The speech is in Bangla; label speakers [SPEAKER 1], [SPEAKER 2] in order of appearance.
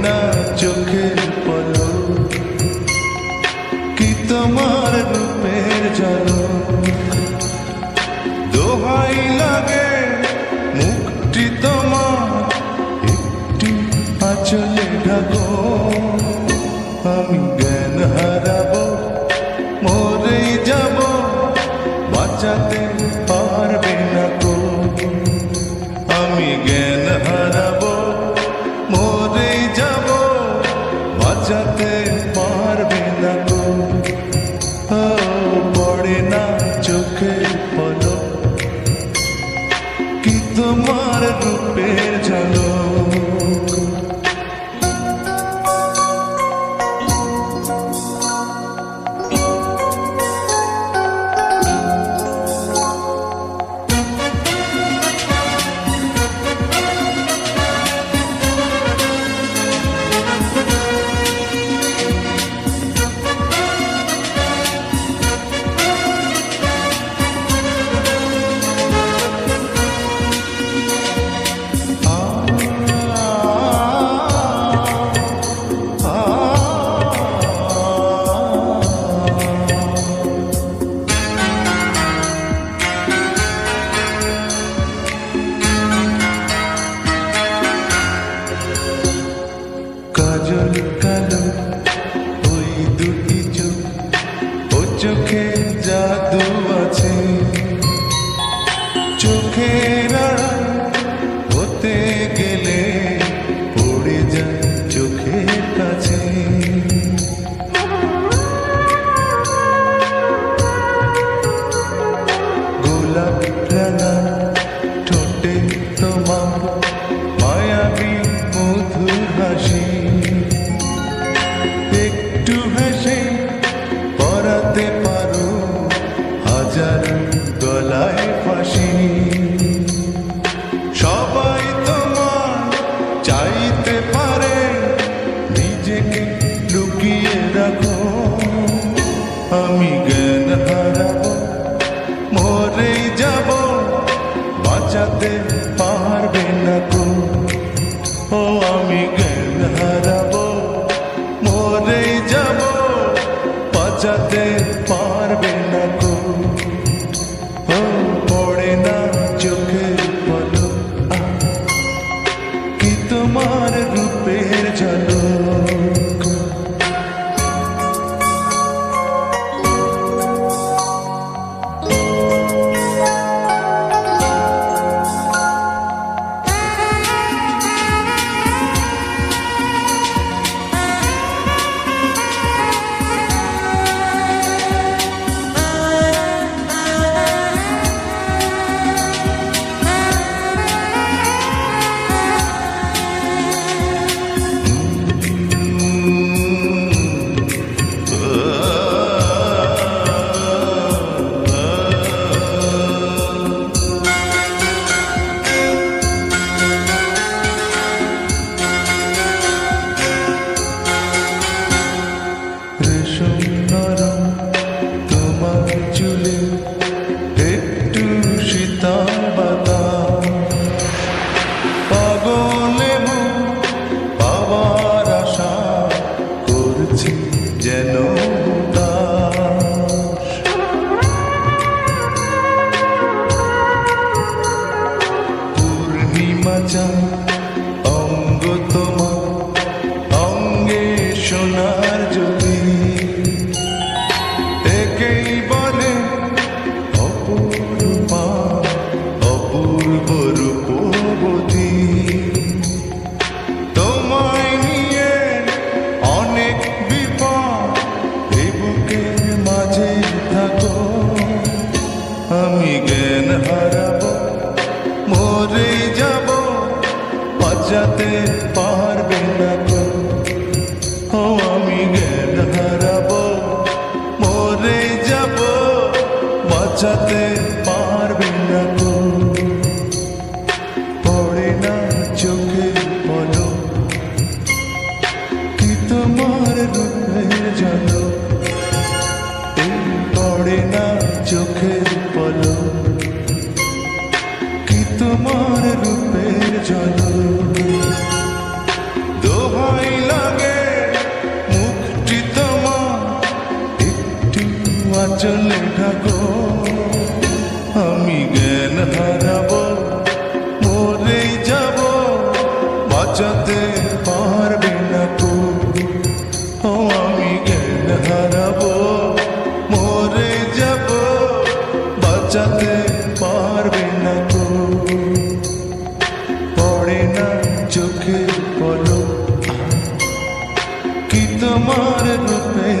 [SPEAKER 1] না চোখের পলক, কি তোমার রূপের ঝলক। দোহাই লাগে মুখটি তোমার একটি আঁচলে ঢাকো, আমি জ্ঞান হারাবো, মরেই যাব, বাঁচাতে পারবে না গো। আমি জ্ঞান হারাবো, মরেই যাব, বাঁচাতে পারবে না গো। পড়ে না চোখের পলক, কি তোমার রূপের ঝলক। কাজল কালো ওই দুটি চোখ, ও চোখে জাদু আছে, চোখের আড়াল হতে গেলে পড়ে যায় চোখের কাছে। গোলাপ রাঙা ঠোঁটে তোমার মায়াবী মধুর হাসি, একটু হেসে পরাতে পারো হাজার গলায় ফাঁসি। সবাই তোমার চাইতে পারে, নিজেকে লুকিয়ে রাখো, আমি জ্ঞান হারাবো, মরেই যাব, বাঁচাতে পারবে না গো। ও আমি জ্ঞান হারাবো, মরেই যাব, বাঁচাতে পারবে না গো। ও পড়ে না চোখের পলক, কি তোমার রূপের ঝলক। আঁচলে ঢাকো, আমি জ্ঞান হারাবো, মরে যাব, বাঁচাতে পারবে না কো। ও আমি জ্ঞান হারাবো, মরে যাব, বাঁচাতে পারবে না কো। পড়ে না চোখে পলক, কি তোমার রূপে